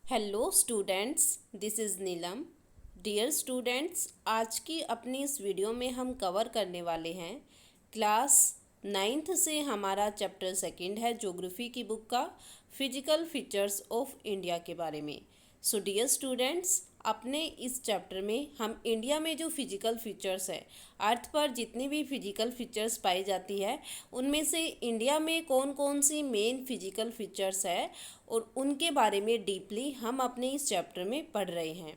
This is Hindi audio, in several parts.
Hello students, this is Neelam. Dear students, आज की अपनी इस वीडियो में हम कवर करने वाले हैं क्लास 9th से हमारा चैप्टर सेकंड है ज्योग्राफी की बुक का फिजिकल फीचर्स ऑफ इंडिया के बारे में। सो डियर स्टूडेंट्स, अपने इस चैप्टर में हम इंडिया में जो फिजिकल फीचर्स है, अर्थ पर जितनी भी फिजिकल फीचर्स पाई जाती है, उनमें से इंडिया में कौन कौन सी मेन फिजिकल फीचर्स है और उनके बारे में डीपली हम अपने इस चैप्टर में पढ़ रहे हैं।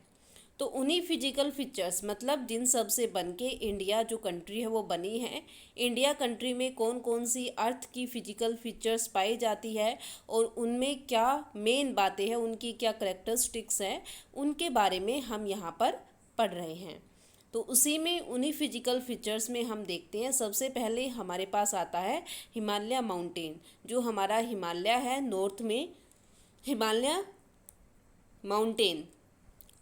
तो उन्हीं फिजिकल फीचर्स मतलब जिन सब से बन के इंडिया जो कंट्री है वो बनी है, इंडिया कंट्री में कौन कौन सी अर्थ की फिजिकल फीचर्स पाई जाती है और उनमें क्या मेन बातें हैं, उनकी क्या करेक्टरिस्टिक्स हैं, उनके बारे में हम यहाँ पर पढ़ रहे हैं। तो उसी में उन्हीं फिजिकल फीचर्स में हम देखते हैं। सबसे पहले हमारे पास आता है हिमालय माउंटेन। जो हमारा हिमालय है नॉर्थ में, हिमालय माउंटेन।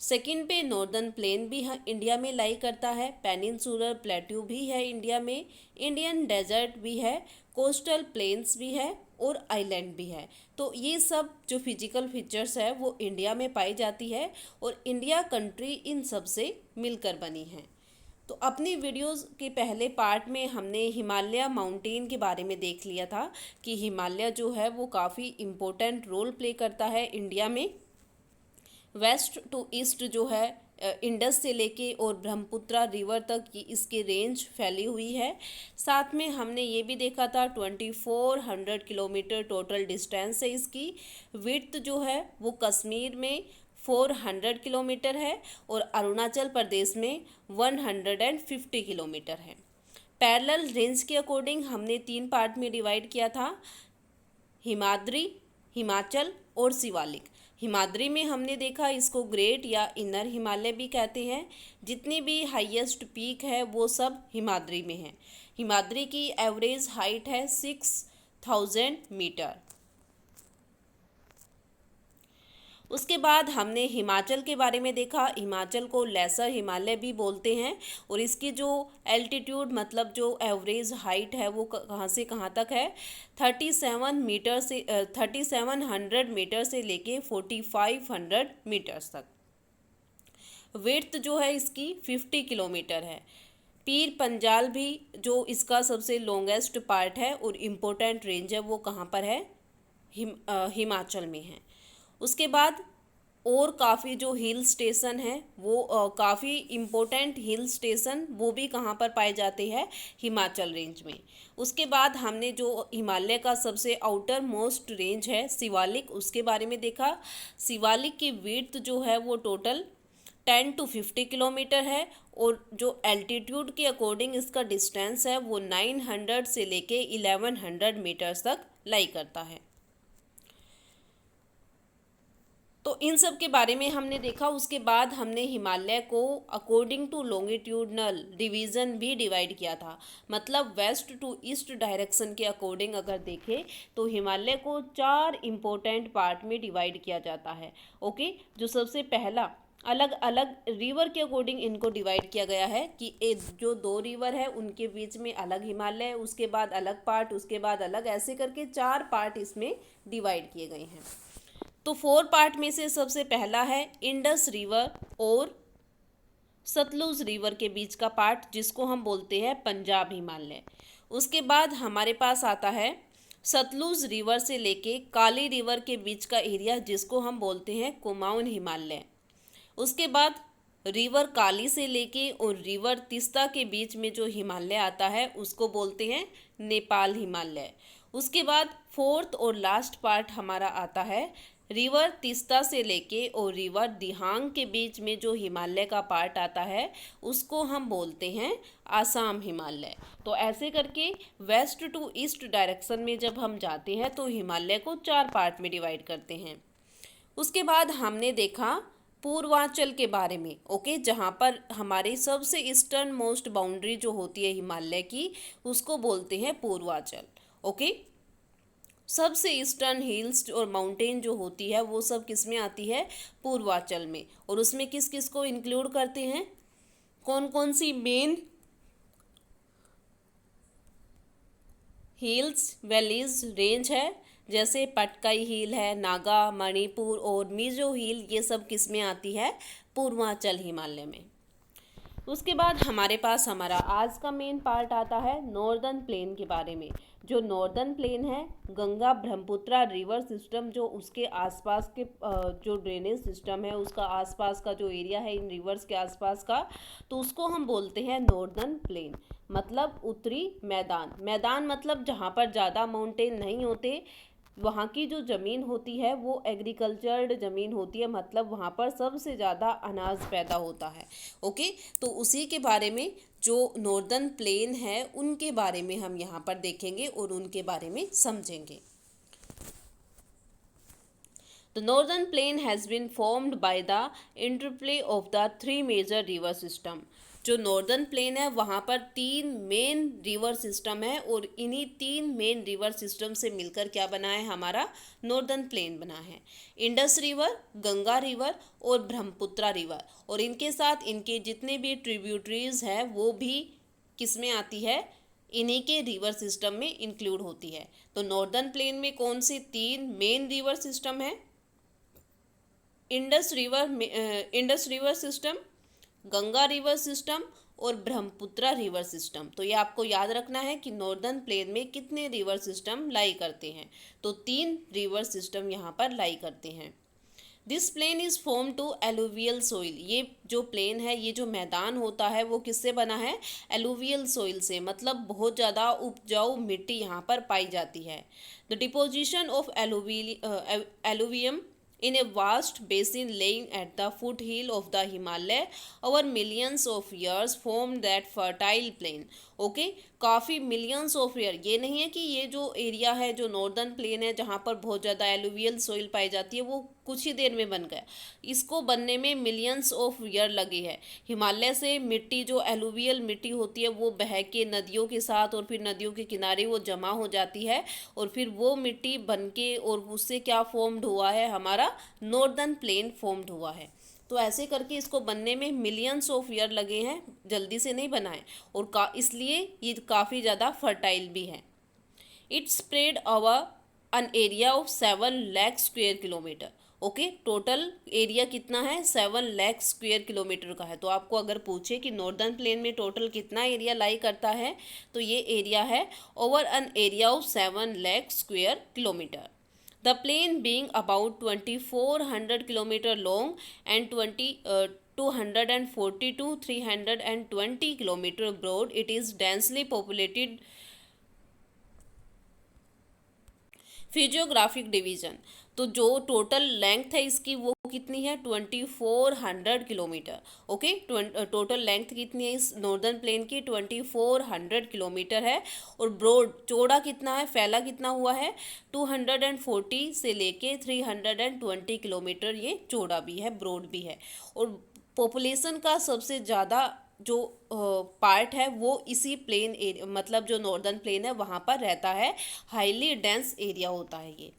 सेकंड पे नॉर्दर्न प्लेन भी इंडिया में लाई करता है, पेनिनसुलर प्लेट्यू भी है इंडिया में, इंडियन डेजर्ट भी है, कोस्टल प्लेन्स भी है और आइलैंड भी है। तो ये सब जो फिजिकल फीचर्स है वो इंडिया में पाई जाती है और इंडिया कंट्री इन सब से मिलकर बनी है। तो अपनी वीडियोस के पहले पार्ट में हमने हिमालय माउंटेन के बारे में देख लिया था कि हिमालय जो है वो काफ़ी इम्पोर्टेंट रोल प्ले करता है इंडिया में। वेस्ट टू ईस्ट जो है इंडस से लेके और ब्रह्मपुत्रा रिवर तक इसकी रेंज फैली हुई है। साथ में हमने ये भी देखा था 2400 किलोमीटर टोटल डिस्टेंस है इसकी। विड्थ जो है वो कश्मीर में 400 किलोमीटर है और अरुणाचल प्रदेश में 150 किलोमीटर है। पैरेलल रेंज के अकॉर्डिंग हमने 3 पार्ट में डिवाइड किया था, हिमाद्री, हिमाचल और शिवालिक। हिमाद्री में हमने देखा इसको ग्रेट या इनर हिमालय भी कहते हैं। जितनी भी हाईएस्ट पीक है वो सब हिमाद्री में है। हिमाद्री की एवरेज हाइट है 6000 मीटर। उसके बाद हमने हिमाचल के बारे में देखा। हिमाचल को लेसर हिमालय भी बोलते हैं और इसकी जो एल्टीट्यूड मतलब जो एवरेज हाइट है वो कहाँ से कहाँ तक है, 3700 मीटर से लेके 4500 मीटर्स तक। विड्थ जो है इसकी 50 किलोमीटर है। पीर पंजाल भी जो इसका सबसे लॉन्गेस्ट पार्ट है और इम्पोर्टेंट रेंज है वो कहाँ पर है, हिमाचल में है। उसके बाद और काफ़ी जो हिल स्टेशन है वो काफ़ी इम्पोर्टेंट हिल स्टेशन वो भी कहाँ पर पाए जाते हैं, हिमाचल रेंज में। उसके बाद हमने जो हिमालय का सबसे आउटर मोस्ट रेंज है शिवालिक, उसके बारे में देखा। शिवालिक की विड्थ जो है वो टोटल 10 to 50 किलोमीटर है और जो एल्टीट्यूड के अकॉर्डिंग इसका डिस्टेंस है वो 900 से लेके 1100 मीटर्स तक लाई करता है। तो इन सब के बारे में हमने देखा। उसके बाद हमने हिमालय को अकॉर्डिंग टू लॉन्गिट्यूडनल डिवीज़न भी डिवाइड किया था। मतलब वेस्ट टू ईस्ट डायरेक्शन के अकॉर्डिंग अगर देखें तो हिमालय को 4 इम्पोर्टेंट पार्ट में डिवाइड किया जाता है। ओके, जो सबसे पहला अलग अलग रिवर के अकॉर्डिंग इनको डिवाइड किया गया है कि जो 2 रिवर है उनके बीच में अलग हिमालय है, उसके बाद अलग पार्ट, उसके बाद अलग, ऐसे करके 4 पार्ट इसमें डिवाइड किए गए हैं। तो 4 पार्ट में से सबसे पहला है इंडस रिवर और सतलुज रिवर के बीच का पार्ट जिसको हम बोलते हैं पंजाब हिमालय। उसके बाद हमारे पास आता है सतलुज रिवर से लेके काली रिवर के बीच का एरिया जिसको हम बोलते हैं कुमाऊन हिमालय। उसके बाद रिवर काली से लेके और रिवर तीस्ता के बीच में जो हिमालय आता है उसको बोलते हैं नेपाल हिमालय। उसके बाद 4th और लास्ट पार्ट हमारा आता है रिवर तीस्ता से लेके और रिवर दिहांग के बीच में जो हिमालय का पार्ट आता है उसको हम बोलते हैं आसाम हिमालय। तो ऐसे करके वेस्ट टू ईस्ट डायरेक्शन में जब हम जाते हैं तो हिमालय को 4 पार्ट में डिवाइड करते हैं। उसके बाद हमने देखा पूर्वांचल के बारे में। ओके, जहाँ पर हमारी सबसे ईस्टर्न मोस्ट बाउंड्री जो होती है हिमालय की उसको बोलते हैं पूर्वांचल। ओके, सबसे ईस्टर्न हिल्स और माउंटेन जो होती है वो सब किस में आती है, पूर्वांचल में। और उसमें किस किस को इंक्लूड करते हैं, कौन कौन सी मेन हिल्स वैलीज रेंज है, जैसे पटकाई हिल है, नागा, मणिपुर और मिजो हिल, ये सब किस में आती है? पूर्वांचल हिमालय में। उसके बाद हमारे पास हमारा आज का मेन पार्ट आता है नॉर्दर्न प्लेन के बारे में। जो नॉर्दर्न प्लेन है, गंगा ब्रह्मपुत्रा रिवर सिस्टम, जो उसके आसपास के जो ड्रेनेज सिस्टम है उसका आसपास का जो एरिया है इन रिवर्स के आसपास का, तो उसको हम बोलते हैं नॉर्दर्न प्लेन। मतलब उत्तरी मैदान। मैदान मतलब जहाँ पर ज़्यादा माउंटेन नहीं होते, वहाँ की जो ज़मीन होती है वो एग्रीकल्चर्ड ज़मीन होती है, मतलब वहाँ पर सबसे ज़्यादा अनाज पैदा होता है। ओके, तो उसी के बारे में जो नॉर्दर्न प्लेन है उनके बारे में हम यहाँ पर देखेंगे और उनके बारे में समझेंगे। The northern plain has been formed by the interplay of the three major river system. जो नॉर्दर्न प्लेन है वहाँ पर 3 मेन रिवर सिस्टम है और इन्हीं 3 मेन रिवर सिस्टम से मिलकर क्या बना है? हमारा नॉर्दर्न प्लेन बना है। इंडस रिवर, गंगा रिवर और ब्रह्मपुत्रा रिवर, और इनके साथ इनके जितने भी ट्रिब्यूटरीज हैं वो भी किस में आती है? इन्हीं के रिवर सिस्टम में इंक्लूड होती है। तो नॉर्दर्न प्लेन में कौन से 3 मेन रिवर सिस्टम है? Indus river system, Ganga river system और ब्रह्मपुत्रा रिवर सिस्टम। तो ये आपको याद रखना है कि नॉर्दर्न प्लेन में कितने रिवर सिस्टम लाई करते हैं? तो 3 रिवर सिस्टम यहाँ पर लाई करते हैं। This plain is form to alluvial soil. ये जो प्लेन है, ये जो मैदान होता है वो किससे बना है? एलुवियल सोइल से, मतलब बहुत ज़्यादा उपजाऊ मिट्टी यहाँ पर पाई जाती है। The deposition of alluvium in a vast basin laying at the foothill of the Himalaya over millions of years formed that fertile plain. Okay, काफ़ी मिलियंस ऑफ ईयर, ये नहीं है कि ये जो एरिया है जो नॉर्दर्न प्लेन है जहाँ पर बहुत ज़्यादा एलुवियल सोइल पाई जाती है वो कुछ ही देर में बन गया। इसको बनने में मिलियंस ऑफ ईयर लगे हैं। हिमालय से मिट्टी, जो एलुवियल मिट्टी होती है, वो बह के नदियों के साथ और फिर नदियों के किनारे वो जमा हो जाती है और फिर वो मिट्टी बन के और उससे क्या फॉर्म्ड हुआ है? हमारा नॉर्दर्न प्लेन फॉर्म्ड हुआ है। तो ऐसे करके इसको बनने में मिलियंस ऑफ ईयर लगे हैं, जल्दी से नहीं बना है, और इसलिए ये काफ़ी ज़्यादा फर्टाइल भी है। It spread over an area of 7 lakh square kilometre. Okay, total area कितना है? 7 लाख स्क्वेयर किलोमीटर का है। तो आपको अगर पूछे कि नॉर्दर्न प्लेन में टोटल कितना एरिया लाई करता है, तो ये एरिया है over an area of 7 lakh square kilometre. The plain being about 2400 km long and 240 to 320 km broad, it is densely populated. Physiographic division, तो जो टोटल लेंथ है इसकी वो कितनी है? 2400 किलोमीटर। ओके, टोटल लेंथ कितनी है इस नॉर्दर्न प्लेन की? 2400 किलोमीटर है। और ब्रॉड, चौड़ा कितना है, फैला कितना हुआ है? 240 से लेके 320 किलोमीटर ये चौड़ा भी है, ब्रॉड भी है। और पॉपुलेशन का सबसे ज़्यादा जो पार्ट है वो इसी प्लेन एरिया, मतलब जो नॉर्दर्न प्लेन है वहाँ पर रहता है। हाईली डेंस एरिया होता है ये।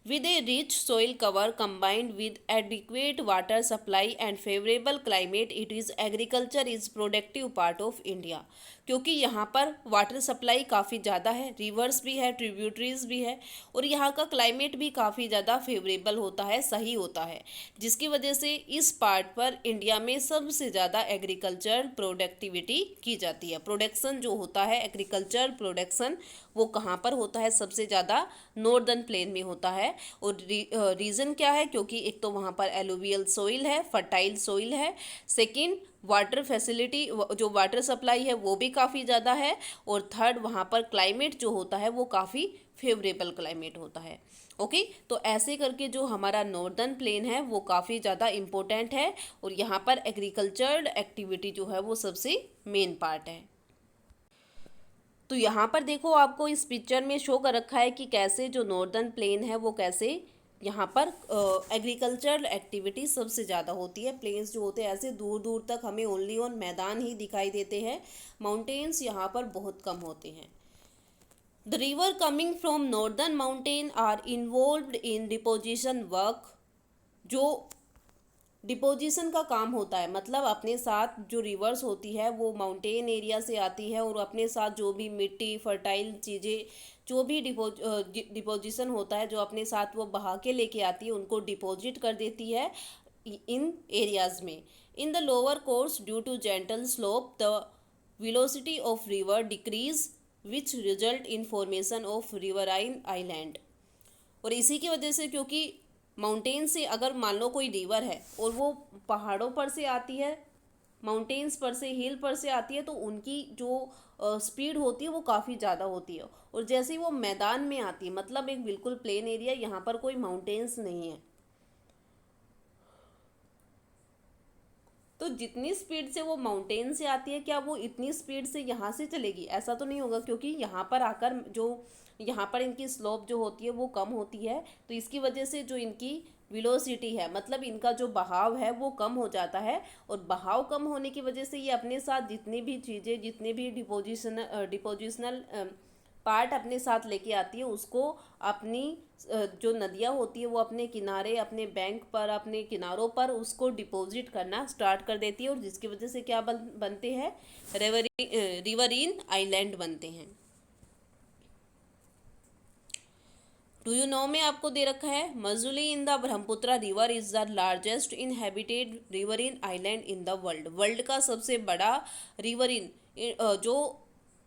With a rich soil cover combined with adequate water supply and favorable climate, it is agriculture is productive part of India. क्योंकि यहाँ पर वाटर सप्लाई काफ़ी ज़्यादा है, रिवर्स भी है, ट्रिब्यूटरीज भी है, और यहाँ का क्लाइमेट भी काफ़ी ज़्यादा फेवरेबल होता है, सही होता है, जिसकी वजह से इस पार्ट पर इंडिया में सबसे ज़्यादा एग्रीकल्चर प्रोडक्टिविटी की जाती है। प्रोडक्शन जो होता है, एग्रीकल्चर प्रोडक्शन, वो कहाँ पर होता है? सबसे ज़्यादा नॉर्दर्न प्लेन में होता है। और रीज़न क्या है? क्योंकि एक तो वहाँ पर एलुवियल सोइल है, फर्टाइल सोइल है, सेकंड वाटर फैसिलिटी, जो वाटर सप्लाई है वो भी काफ़ी ज़्यादा है, और थर्ड वहाँ पर क्लाइमेट जो होता है वो काफ़ी फेवरेबल क्लाइमेट होता है। ओके, तो ऐसे करके जो हमारा नॉर्दर्न प्लेन है वो काफ़ी ज़्यादा इम्पोर्टेंट है, और यहाँ पर एग्रीकल्चर एक्टिविटी जो है वो सबसे मेन पार्ट है। तो यहाँ पर देखो, आपको इस पिक्चर में शो कर रखा है कि कैसे जो नॉर्दर्न प्लेन है वो कैसे यहाँ पर एग्रीकल्चर एक्टिविटी सबसे ज़्यादा होती है। प्लेन्स जो होते हैं ऐसे दूर दूर तक हमें ओनली ऑन मैदान ही दिखाई देते हैं, माउंटेन्स यहाँ पर बहुत कम होते हैं। The river coming from northern mountain are involved in deposition work. जो डिपोजिशन का काम होता है, मतलब अपने साथ जो रिवर्स होती है वो माउंटेन एरिया से आती है, और अपने साथ जो भी मिट्टी, फर्टाइल चीज़ें जो भी डिपोजिशन होता है, जो अपने साथ वो बहा के लेके आती है, उनको डिपॉजिट कर देती है इन एरियाज में. In the lower course due to gentle slope the velocity of river decrease which result in formation of riverine island. और इसी की वजह से, क्योंकि माउंटेन से अगर मान लो कोई रिवर है और वो पहाड़ों पर से आती है, माउंटेन्स पर से, हिल पर से आती है, तो उनकी जो स्पीड होती है वो काफ़ी ज़्यादा होती है. और जैसे ही वो मैदान में आती है, मतलब एक बिल्कुल प्लेन एरिया, यहाँ पर कोई माउंटेन्स नहीं है, तो जितनी स्पीड से वो माउंटेन से आती है, क्या वो इतनी स्पीड से यहाँ से चलेगी? ऐसा तो नहीं होगा, क्योंकि यहाँ पर आकर जो यहाँ पर इनकी स्लोप जो होती है वो कम होती है. तो इसकी वजह से जो इनकी विलोसिटी है, मतलब इनका जो बहाव है वो कम हो जाता है. और बहाव कम होने की वजह से ये अपने साथ जितनी भी चीज़ें, जितने भी डिपोजिशनल पार्ट अपने साथ लेके आती है, उसको अपनी जो नदियाँ होती है वो अपने किनारे, अपने बैंक पर, अपने किनारों पर उसको डिपॉजिट करना स्टार्ट कर देती है. और जिसकी वजह से क्या बनते हैं? रिवरीन आइलैंड बनते हैं. डू यू नो में आपको दे रखा है, Majuli in the Brahmaputra river is the largest inhabited riverine island in the world. World का सबसे बड़ा रिवरीन, जो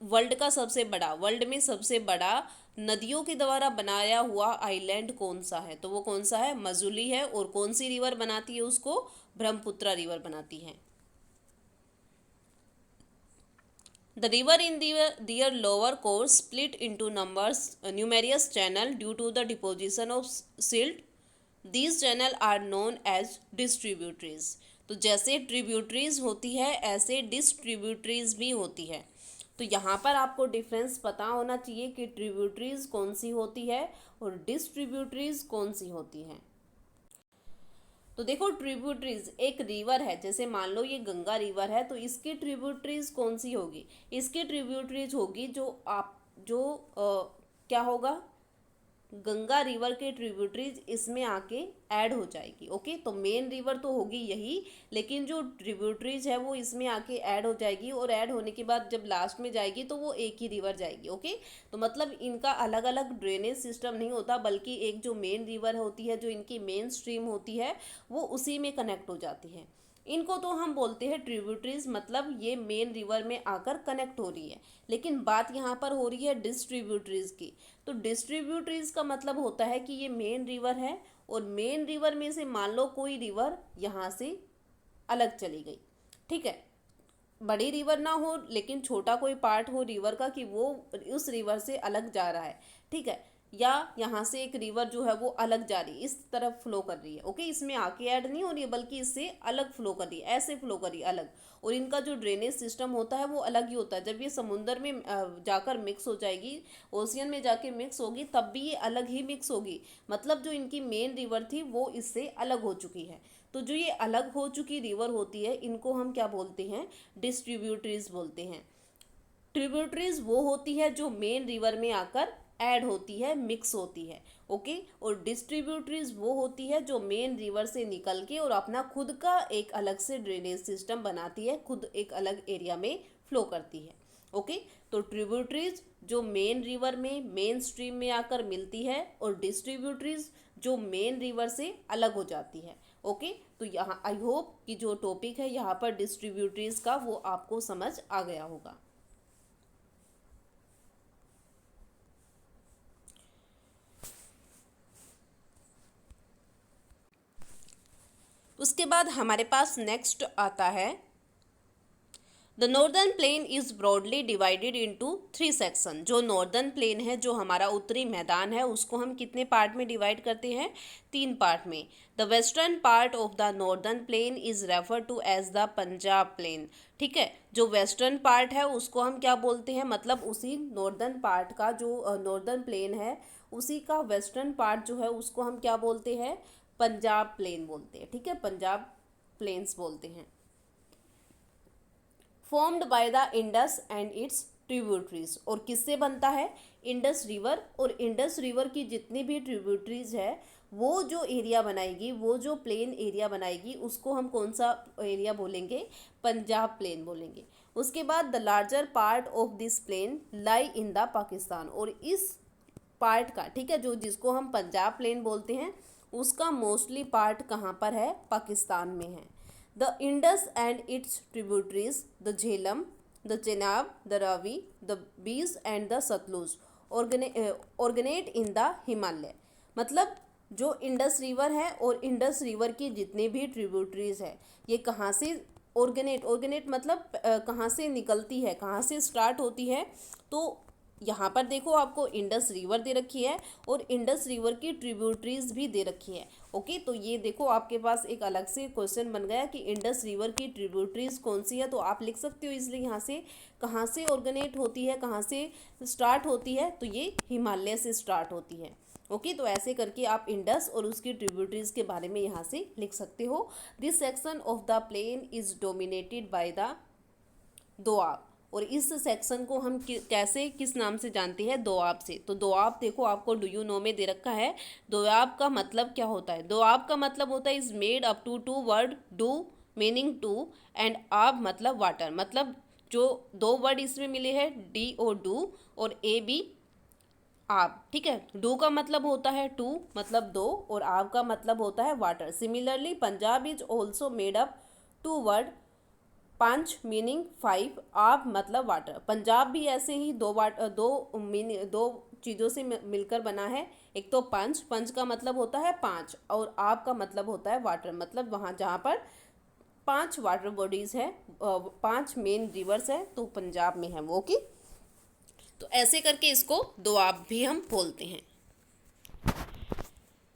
वर्ल्ड का सबसे बड़ा, वर्ल्ड में सबसे बड़ा नदियों के द्वारा बनाया हुआ आइलैंड कौन सा है? तो वो कौन सा है? मजुली है. और कौन सी रिवर बनाती है उसको? ब्रह्मपुत्र रिवर बनाती है. The river in their lower course split into numerous channels due to the deposition of silt. These channels are known as distributaries. तो जैसे ट्रिब्यूटरीज होती है, ऐसे डिस्ट्रीब्यूटरीज भी होती है. तो यहाँ पर आपको डिफरेंस पता होना चाहिए कि ट्रिब्यूटरीज कौन सी होती है और डिस्ट्रीब्यूटरीज कौन सी होती है. तो देखो, ट्रिब्यूटरीज, एक रिवर है, जैसे मान लो ये गंगा रिवर है, तो इसकी ट्रिब्यूटरीज कौन सी होगी? इसकी ट्रिब्यूटरीज होगी जो क्या होगा? गंगा रिवर के ट्रिब्यूटरीज इसमें आके ऐड हो जाएगी. ओके, तो मेन रिवर तो होगी यही, लेकिन जो ट्रिब्यूटरीज है वो इसमें आके ऐड हो जाएगी. और ऐड होने के बाद जब लास्ट में जाएगी तो वो एक ही रिवर जाएगी. ओके, तो मतलब इनका अलग अलग ड्रेनेज सिस्टम नहीं होता, बल्कि एक जो मेन रिवर होती है, जो इनकी मेन स्ट्रीम होती है, वो उसी में कनेक्ट हो जाती है. इनको तो हम बोलते हैं ट्रिब्यूटरीज, मतलब ये मेन रिवर में आकर कनेक्ट हो रही है. लेकिन बात यहाँ पर हो रही है डिस्ट्रीब्यूटरीज की. तो डिस्ट्रीब्यूटरीज का मतलब होता है कि ये मेन रिवर है, और मेन रिवर में से मान लो कोई रिवर यहाँ से अलग चली गई. ठीक है, बड़ी रिवर ना हो, लेकिन छोटा कोई पार्ट हो रिवर का कि वो उस रिवर से अलग जा रहा है. ठीक है, या यहाँ से एक रिवर जो है वो अलग जा रही है, इस तरफ फ्लो कर रही है. ओके, इसमें आके ऐड नहीं हो रही है, बल्कि इससे अलग फ्लो कर रही है, ऐसे फ्लो कर रही है अलग. और इनका जो ड्रेनेज सिस्टम होता है वो अलग ही होता है. जब ये समुंदर में जाकर मिक्स हो जाएगी, ओशियन में जाके मिक्स होगी, तब भी ये अलग ही मिक्स होगी. मतलब जो इनकी मेन रिवर थी वो इससे अलग हो चुकी है. तो जो ये अलग हो चुकी रिवर होती है, इनको हम क्या बोलते हैं? डिस्ट्रीब्यूटरीज बोलते हैं. ट्रिब्यूटरीज वो होती है जो मेन रिवर में आकर ऐड होती है, मिक्स होती है. ओके, और डिस्ट्रीब्यूटरीज वो होती है जो मेन रिवर से निकल के और अपना खुद का एक अलग से ड्रेनेज सिस्टम बनाती है, खुद एक अलग एरिया में फ्लो करती है. ओके, तो ट्रिब्यूटरीज जो मेन रिवर में, मेन स्ट्रीम में आकर मिलती है, और डिस्ट्रीब्यूटरीज जो मेन रिवर से अलग हो जाती है. ओके, तो यहाँ आई होप कि जो टॉपिक है यहाँ पर डिस्ट्रीब्यूटरीज का, वो आपको समझ आ गया होगा. उसके बाद हमारे पास नेक्स्ट आता है, the northern plain is broadly divided into 3 section. जो नॉर्दर्न प्लेन है, जो हमारा उत्तरी मैदान है, उसको हम कितने पार्ट में डिवाइड करते हैं? 3 पार्ट में. The western part of the northern plain is refer to as the Punjab plain. ठीक है, जो वेस्टर्न पार्ट है उसको हम क्या बोलते हैं? मतलब उसी नॉर्दर्न पार्ट का, जो नॉर्दर्न प्लेन है, उसी का वेस्टर्न पार्ट जो है उसको हम क्या बोलते हैं? पंजाब प्लेन बोलते हैं. ठीक है, पंजाब प्लेन्स बोलते हैं. Formed by the Indus and its tributaries. और किससे बनता है? Indus river. और इंडस रिवर की जितनी भी ट्रिब्यूटरीज है, वो जो एरिया बनाएगी, वो जो प्लेन एरिया बनाएगी, उसको हम कौन सा एरिया बोलेंगे? पंजाब प्लेन बोलेंगे. उसके बाद the larger part of this plain lie in the Pakistan. और इस पार्ट का, ठीक है, जो जिसको हम पंजाब प्लेन बोलते हैं, उसका मोस्टली पार्ट कहाँ पर है? पाकिस्तान में है। The Indus and its tributaries the Jhelum, the Chenab, the Ravi, the Beas and the Sutlej originate in the Himalaya. मतलब जो इंडस रिवर है और इंडस रिवर की जितने भी ट्रिब्यूटरीज है, ये कहाँ से ऑर्गेनेट मतलब कहाँ से निकलती है, कहाँ से स्टार्ट होती है? तो यहाँ पर देखो आपको इंडस रिवर दे रखी है और इंडस रिवर की ट्रिब्यूटरीज भी दे रखी है। ओके, तो ये देखो आपके पास एक अलग से क्वेश्चन बन गया कि इंडस रिवर की ट्रिब्यूटरीज कौन सी है, तो आप लिख सकते हो इसलिए यहाँ से कहाँ से ऑर्गेनेट होती है, कहाँ से स्टार्ट होती है, तो ये हिमालय से स्टार्ट होती है। ओके, तो ऐसे करके आप इंडस और उसकी ट्रिब्यूटरीज के बारे में यहाँ से लिख सकते हो। This section of the plain is dominated by the Doab, और इस सेक्शन को हम कैसे किस नाम से जानते हैं? दोआब से। तो दोआब देखो आपको डू यू नो में दे रखा है। दोआब का मतलब क्या होता है? दोआब का मतलब होता है is made up to word, डू मीनिंग टू एंड आब मतलब वाटर। मतलब जो दो वर्ड इसमें मिले हैं, डी ओ डू और ए बी आब, ठीक है। डू का मतलब होता है टू मतलब दो और आब का मतलब होता है water. Similarly Punjab is also made up to word, पांच मीनिंग फाइव, आब मतलब वाटर। पंजाब भी ऐसे ही दो चीज़ों से मिलकर बना है। एक तो पंच का मतलब होता है पांच और आब का मतलब होता है वाटर। मतलब वहाँ जहाँ पर पांच वाटर बॉडीज़ है, पांच मेन रिवर्स है, तो पंजाब में है वो। की तो ऐसे करके इसको दोआब भी हम बोलते हैं।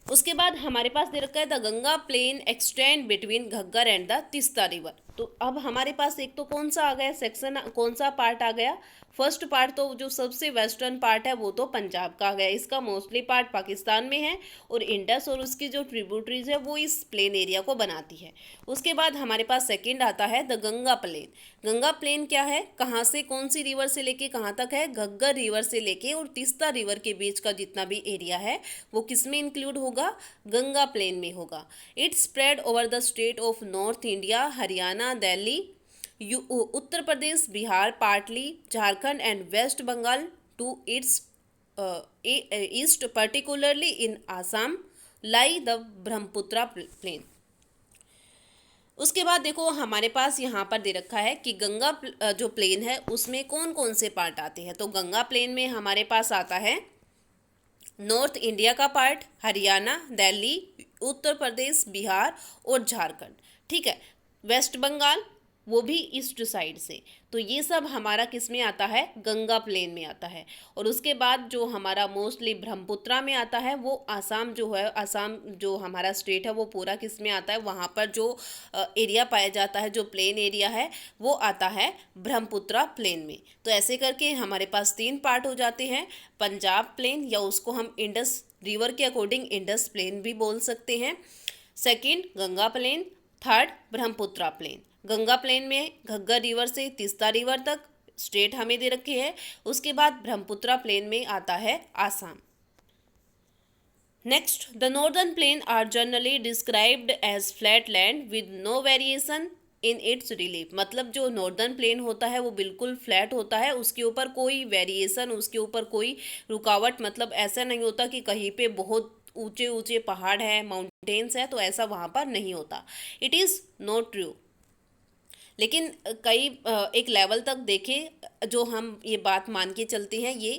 उसके बाद हमारे पास दे रखा है the Ganga plain extend between Ghaggar and the Teesta river. तो अब हमारे पास एक तो कौन सा आ गया सेक्शन, कौन सा पार्ट आ गया? फर्स्ट पार्ट तो जो सबसे वेस्टर्न पार्ट है वो तो पंजाब का आ गया, इसका मोस्टली पार्ट पाकिस्तान में है और इंडस और उसकी जो ट्रिब्यूटरीज है वो इस प्लेन एरिया को बनाती है। उसके बाद हमारे पास सेकंड आता है the Ganga plain. Ganga plain क्या है? कहाँ से कौन सी रिवर से लेके कहाँ तक है? घग्गर रिवर से लेके और तीस्ता रिवर के बीच का जितना भी एरिया है वो किस में इंक्लूड होगा? गंगा प्लेन में होगा। It spread over the state of north India, Haryana, Delhi, Uttar Pradesh, Bihar, partly Jharkhand and West Bengal to its east, particularly in Assam lie the Brahmaputra plain. उसके बाद देखो हमारे पास यहाँ पर दे रखा है कि गंगा जो प्लेन है उसमें कौन कौन से पार्ट आते हैं। तो गंगा प्लेन में हमारे पास आता है नॉर्थ इंडिया का पार्ट, हरियाणा, दिल्ली, उत्तर प्रदेश, बिहार और झारखंड, ठीक है। वेस्ट बंगाल वो भी ईस्ट साइड से। तो ये सब हमारा किस में आता है? गंगा प्लेन में आता है। और उसके बाद जो हमारा मोस्टली ब्रह्मपुत्रा में आता है वो आसाम जो है, आसाम जो हमारा स्टेट है वो पूरा किस में आता है? वहाँ पर जो एरिया पाया जाता है, जो प्लेन एरिया है वो आता है ब्रह्मपुत्रा प्लेन में। तो ऐसे करके हमारे पास तीन पार्ट हो जाते हैं, पंजाब प्लेन या उसको हम इंडस रिवर के अकॉर्डिंग इंडस प्लेन भी बोल सकते हैं, second Ganga plain, third Brahmaputra plain. Ganga plain में घग्गर रिवर से तीस्ता रिवर तक स्टेट हमें दे रखे हैं। उसके बाद ब्रह्मपुत्रा प्लेन में आता है Assam. Next, the northern plain are generally described as flat land with no variation in its relief. मतलब जो नॉर्दर्न प्लेन होता है वो बिल्कुल फ्लैट होता है, उसके ऊपर कोई वेरिएशन, उसके ऊपर कोई रुकावट, मतलब ऐसा नहीं होता कि कहीं पे बहुत ऊंचे ऊंचे पहाड़ है, माउंटेन्स है, तो ऐसा वहाँ पर नहीं होता। It is not true. लेकिन कई एक लेवल तक देखें जो हम ये बात मान के चलते हैं ये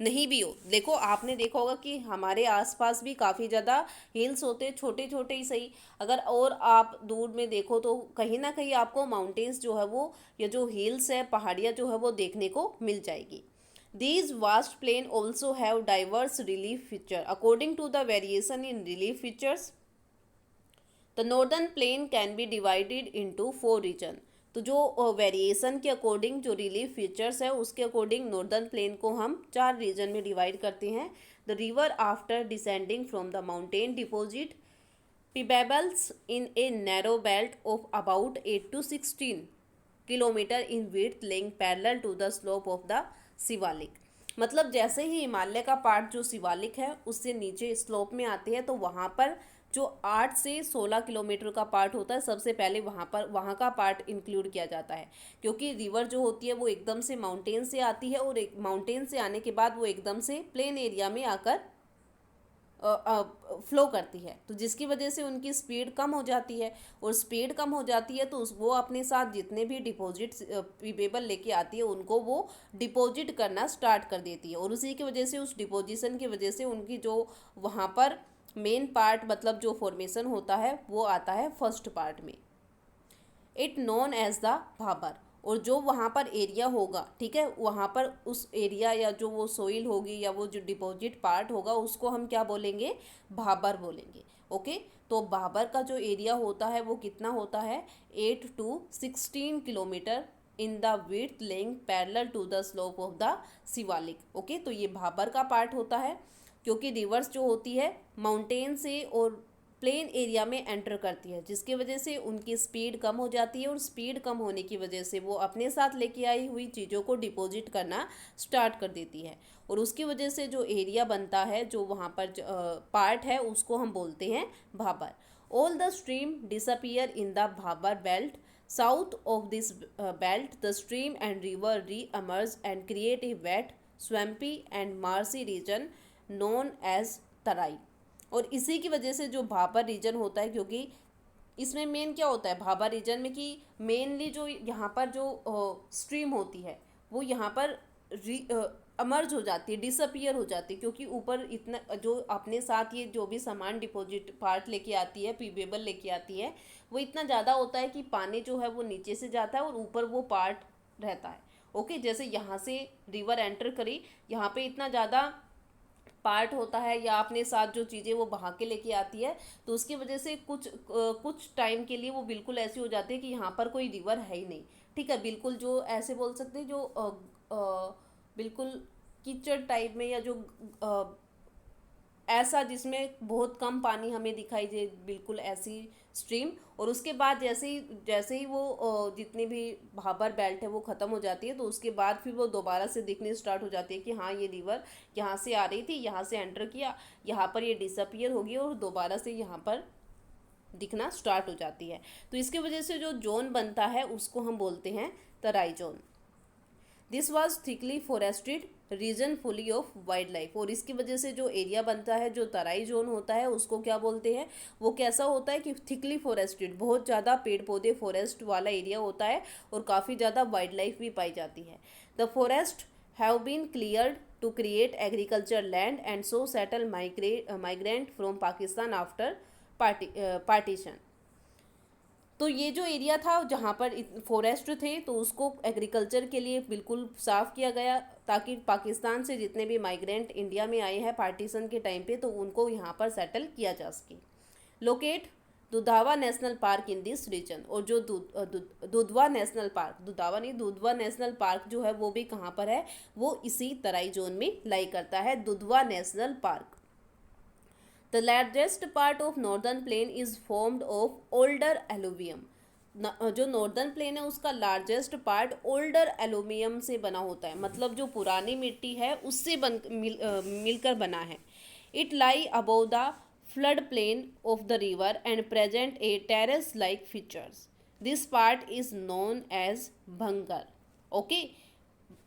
नहीं भी हो। देखो आपने देखा होगा कि हमारे आसपास भी काफ़ी ज़्यादा हिल्स होते हैं, छोटे छोटे ही सही, अगर और आप दूर में देखो तो कहीं ना कहीं आपको माउंटेन्स जो है वो या जो हिल्स है, पहाड़ियाँ जो है वो देखने को मिल जाएगी। These vast plain also have diverse relief feature. According to the variation in relief features, the northern plain can be divided into 4 region. तो जो वेरिएशन के अकॉर्डिंग जो रिलीफ फीचर्स है उसके अकॉर्डिंग नॉर्दर्न प्लेन को हम 4 रीजन में डिवाइड करते हैं। The river after descending from the mountain deposit pebbles in a narrow belt of about 8 to 16 kilometre in width lying parallel to the slope of the Shivalik. मतलब जैसे ही हिमालय का पार्ट जो शिवालिक है उससे नीचे स्लोप में आते हैं तो वहाँ पर जो 8 से 16 किलोमीटर का पार्ट होता है सबसे पहले वहाँ का पार्ट इंक्लूड किया जाता है, क्योंकि रिवर जो होती है वो एकदम से माउंटेन से आती है और एक माउंटेन से आने के बाद वो एकदम से प्लेन एरिया में आकर फ्लो करती है, तो जिसकी वजह से उनकी स्पीड कम हो जाती है। और स्पीड कम हो जाती है तो वो अपने साथ जितने भी डिपॉजिट पीपेबल लेके आती है उनको वो डिपॉजिट करना स्टार्ट कर देती है, और उसी की वजह से उस डिपोजिशन की वजह से उनकी जो वहाँ पर मेन पार्ट मतलब जो फॉर्मेशन होता है वो आता है फर्स्ट पार्ट में। It known as the Bhabar. और जो वहाँ पर एरिया होगा, ठीक है, वहाँ पर उस एरिया या जो वो सोइल होगी या वो जो डिपॉजिट पार्ट होगा उसको हम क्या बोलेंगे, भाबर बोलेंगे। ओके, तो भाबर का जो एरिया होता है वो कितना होता है, 8 to 16 kilometre in the width length parallel to the slope of the Shivalik. Okay, तो ये भाबर का पार्ट होता है, क्योंकि रिवर्स जो होती है माउंटेन से और प्लेन एरिया में एंटर करती है, जिसकी वजह से उनकी स्पीड कम हो जाती है, और स्पीड कम होने की वजह से वो अपने साथ लेके आई हुई चीज़ों को डिपॉजिट करना स्टार्ट कर देती है, और उसकी वजह से जो एरिया बनता है, जो वहाँ पर पार्ट है, उसको हम बोलते हैं Bhabar. All the stream disappear in the Bhabar belt. South of this belt the stream and river re emerge and create a wet swampy and marshy region known as Terai. और इसी की वजह से जो भाबर रीजन होता है, क्योंकि इसमें मेन क्या होता है भाबर रीजन में, कि मेनली जो यहाँ पर जो स्ट्रीम होती है वो यहाँ पर अमर्ज हो जाती है, डिसअपियर हो जाती है, क्योंकि ऊपर इतना जो अपने साथ ये जो भी सामान डिपॉजिट पार्ट लेके आती है, पीवेबल लेके आती है, वो इतना ज़्यादा होता है कि पानी जो है वो नीचे से जाता है और ऊपर वो पार्ट रहता है। ओके, जैसे यहाँ से रिवर एंटर करी, यहाँ पे इतना ज़्यादा पार्ट होता है या अपने साथ जो चीज़ें वो बहा के लेके आती है, तो उसकी वजह से कुछ टाइम के लिए वो बिल्कुल ऐसी हो जाती है कि यहाँ पर कोई रिवर है ही नहीं। ठीक है, बिल्कुल जो ऐसे बोल सकते हैं जो बिल्कुल कीचड़ टाइप में, या जो ऐसा जिसमें बहुत कम पानी हमें दिखाई दे, बिल्कुल ऐसी स्ट्रीम। और उसके बाद जैसे ही वो जितनी भी भाबर बेल्ट है वो ख़त्म हो जाती है, तो उसके बाद फिर वो दोबारा से दिखनी स्टार्ट हो जाती है कि हाँ ये रिवर यहाँ से आ रही थी, यहाँ से एंटर किया, यहाँ पर ये डिसअपियर होगी और दोबारा से यहाँ पर दिखना स्टार्ट हो जाती है। तो इसकी वजह से जो जोन बनता है उसको हम बोलते हैं Terai zone. This was thickly forested region fully of wild life. और इसकी वजह से जो एरिया बनता है, जो तराई जोन होता है, उसको क्या बोलते हैं, वो कैसा होता है कि थिकली फॉरेस्टेड, बहुत ज़्यादा पेड़ पौधे फॉरेस्ट वाला एरिया होता है और काफ़ी ज़्यादा वाइल्ड लाइफ भी पाई जाती है। The forest have been cleared to create agriculture land and so settle migrant from Pakistan after partition. तो ये जो एरिया था जहाँ पर फॉरेस्ट थे, तो उसको एग्रीकल्चर के लिए बिल्कुल साफ़ किया गया, ताकि पाकिस्तान से जितने भी माइग्रेंट इंडिया में आए हैं पार्टीशन के टाइम पे, तो उनको यहाँ पर सेटल किया जा सके। Locate Dudhwa National Park in this region. और जो दुधवा नेशनल पार्क, दुधावा नहीं, दुधवा नेशनल पार्क जो है वो भी कहाँ पर है, वो इसी तराई जोन में लाई करता है, Dudhwa national park. The largest part of northern plain is formed of older alluvium। जो नॉर्दर्न प्लेन है उसका लार्जेस्ट पार्ट ओल्डर एलुमियम से बना होता है, मतलब जो पुरानी मिट्टी है उससे मिलकर बना है। It lie above the flood plain of the river and present a terrace like features. This part is known as Bhangar. Okay,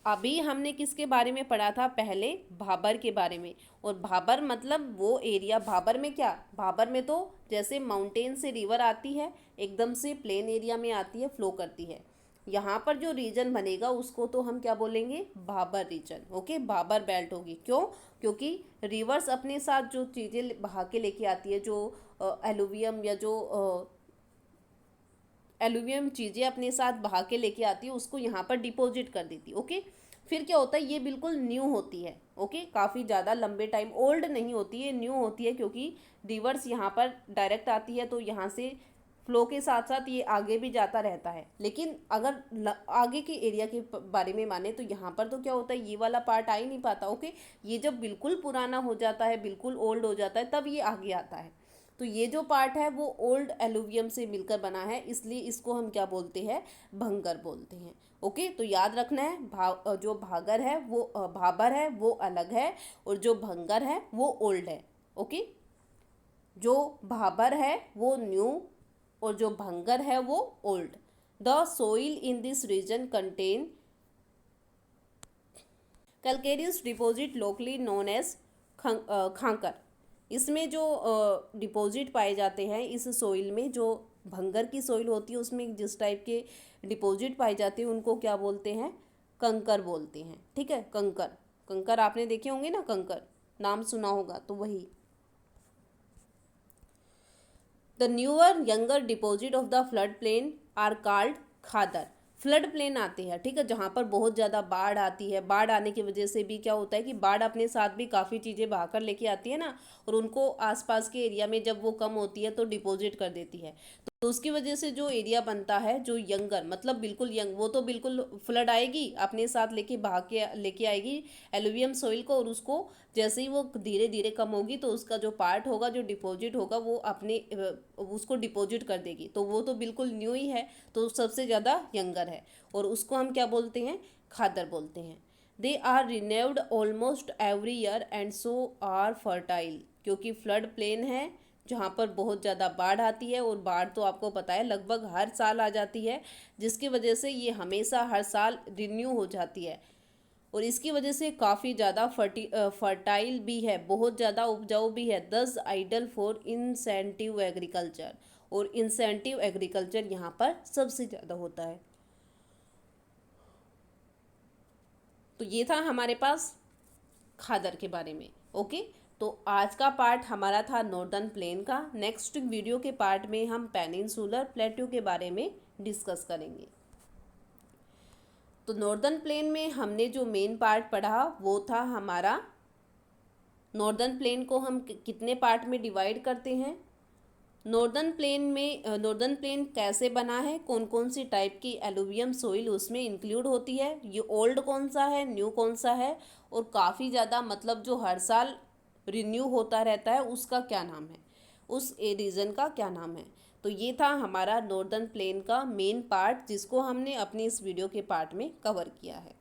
अभी हमने किसके बारे में पढ़ा था, पहले भाबर के बारे में। और भाबर मतलब वो एरिया, भाबर में क्या, भाबर में तो जैसे माउंटेन से रिवर आती है एकदम से प्लेन एरिया में आती है, फ्लो करती है। यहाँ पर जो रीजन बनेगा उसको तो हम क्या बोलेंगे, Bhabar region. Okay, Bhabar belt होगी। क्यों, क्योंकि रिवर्स अपने साथ जो चीज़ें बहा के लेके आती है, जो एलुवियम या जो एलुवियम चीज़ें अपने साथ बहा के लेके आती है, उसको यहाँ पर डिपॉजिट कर देती है। ओके, फिर क्या होता है, ये बिल्कुल न्यू होती है। ओके, काफ़ी ज़्यादा लंबे टाइम, ओल्ड नहीं होती है, न्यू होती है, क्योंकि रिवर्स यहाँ पर डायरेक्ट आती है, तो यहाँ से फ्लो के साथ साथ ये आगे भी जाता रहता है। लेकिन अगर आगे के एरिया के बारे में माने तो यहाँ पर तो क्या होता है, ये वाला पार्ट आ ही नहीं पाता। ओके, ये जब बिल्कुल पुराना हो जाता है, बिल्कुल ओल्ड हो जाता है, तब ये आगे आता है। तो ये जो पार्ट है वो ओल्ड एलुवियम से मिलकर बना है, इसलिए इसको हम क्या बोलते हैं, भंगर बोलते हैं। ओके, तो याद रखना है, जो भागर है वो भाबर है वो अलग है, और जो भंगर है वो ओल्ड है। ओके, जो भाबर है वो न्यू और जो भंगर है वो old. The soil in this region contain calcareous deposit locally known as kankar. इसमें जो डिपॉजिट पाए जाते हैं इस सोइल में, जो भंगर की सोइल होती है उसमें जिस टाइप के डिपॉजिट पाए जाते हैं उनको क्या बोलते हैं? कंकर बोलते हैं। ठीक है, कंकर। कंकर आपने देखे होंगे ना, कंकर नाम सुना होगा, तो वही। The newer younger deposit of the flood plain are called Khadar. Flood plain आते हैं, ठीक है, जहाँ पर बहुत ज़्यादा बाढ़ आती है। बाढ़ आने की वजह से भी क्या होता है कि बाढ़ अपने साथ भी काफ़ी चीज़ें बहाकर लेके आती है ना, और उनको आसपास के एरिया में जब वो कम होती है तो डिपॉजिट कर देती है। तो उसकी वजह से जो एरिया बनता है, जो यंगर मतलब बिल्कुल यंग, वो तो बिल्कुल फ्लड आएगी अपने साथ लेके बहा के लेके आएगी एलुवियम सोइल को, और उसको जैसे ही वो धीरे धीरे कम होगी तो उसका जो पार्ट होगा, जो डिपॉजिट होगा, वो अपने उसको डिपॉजिट कर देगी। तो वो तो बिल्कुल न्यू ही है, तो सबसे ज़्यादा यंगर है, और उसको हम क्या बोलते हैं? खादर बोलते हैं। They are renewed almost every year and so are fertile. क्योंकि फ्लड प्लेन है जहाँ पर बहुत ज़्यादा बाढ़ आती है, और बाढ़ तो आपको पता है लगभग हर साल आ जाती है, जिसकी वजह से ये हमेशा हर साल रिन्यू हो जाती है, और इसकी वजह से काफ़ी ज़्यादा फर्टाइल भी है, बहुत ज़्यादा उपजाऊ भी है। दस आइडल फॉर इंसेंटिव एग्रीकल्चर, और इंसेंटिव एग्रीकल्चर यहाँ पर सबसे ज़्यादा होता है। तो ये था हमारे पास खादर के बारे में। ओके, तो आज का पार्ट हमारा था नॉर्दर्न प्लेन का। नेक्स्ट वीडियो के पार्ट में हम पेनिनसुलर प्लेट्यू के बारे में डिस्कस करेंगे। तो नॉर्दर्न प्लेन में हमने जो मेन पार्ट पढ़ा वो था हमारा, नॉर्दर्न प्लेन को हम कितने पार्ट में डिवाइड करते हैं, नॉर्दर्न प्लेन में नॉर्दर्न प्लेन कैसे बना है, कौन कौन सी टाइप की एलुवियम सोइल उसमें इंक्लूड होती है, ये ओल्ड कौन सा है, न्यू कौन सा है, और काफ़ी ज़्यादा मतलब जो हर साल रिन्यू होता रहता है उसका क्या नाम है, उस रीजन का क्या नाम है। तो ये था हमारा नॉर्दर्न प्लेन का मेन पार्ट, जिसको हमने अपनी इस वीडियो के पार्ट में कवर किया है।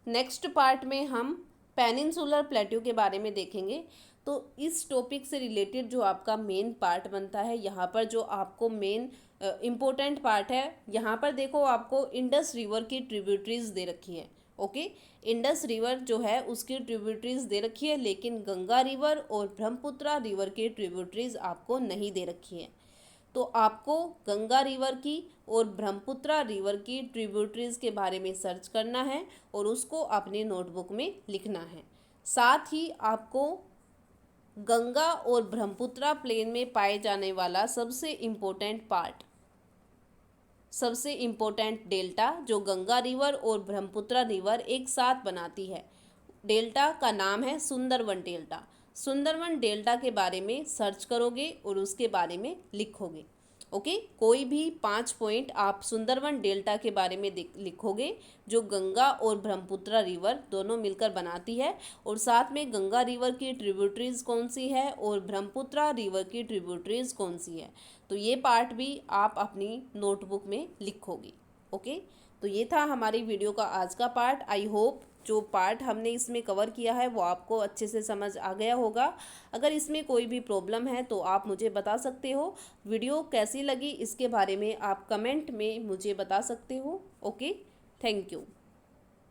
नेक्स्ट पार्ट में हम पेनिनसुलर प्लेट्यू के बारे में देखेंगे। तो इस टॉपिक से रिलेटेड जो आपका मेन पार्ट बनता है, यहाँ पर जो आपको मेन इम्पोर्टेंट पार्ट है, यहाँ पर देखो आपको इंडस रिवर की ट्रिब्यूटरीज दे रखी है। ओके, इंडस रिवर जो है उसकी ट्रिब्यूटरीज दे रखी है, लेकिन गंगा रिवर और ब्रह्मपुत्रा रिवर की ट्रिब्यूटरीज आपको नहीं दे रखी है। तो आपको गंगा रिवर की और ब्रह्मपुत्रा रिवर की ट्रिब्यूटरीज के बारे में सर्च करना है और उसको अपने नोटबुक में लिखना है। साथ ही आपको गंगा और ब्रह्मपुत्रा प्लेन में पाए जाने वाला सबसे इम्पोर्टेंट पार्ट, सबसे इम्पोर्टेंट डेल्टा जो गंगा रिवर और ब्रह्मपुत्रा रिवर एक साथ बनाती है, डेल्टा का नाम है सुंदरवन डेल्टा। सुंदरवन डेल्टा के बारे में सर्च करोगे और उसके बारे में लिखोगे। ओके, कोई भी 5 पॉइंट आप सुंदरवन डेल्टा के बारे में लिखोगे, जो गंगा और ब्रह्मपुत्रा रिवर दोनों मिलकर बनाती है, और साथ में गंगा रिवर की ट्रिब्यूटरीज कौन सी है और ब्रह्मपुत्रा रिवर की ट्रिब्यूटरीज कौन सी है। तो ये पार्ट भी आप अपनी नोटबुक में लिखोगे। ओके, तो ये था हमारी वीडियो का आज का पार्ट। आई होप जो पार्ट हमने इसमें कवर किया है वो आपको अच्छे से समझ आ गया होगा। अगर इसमें कोई भी प्रॉब्लम है तो आप मुझे बता सकते हो। वीडियो कैसी लगी इसके बारे में आप कमेंट में मुझे बता सकते हो। Okay, thank you.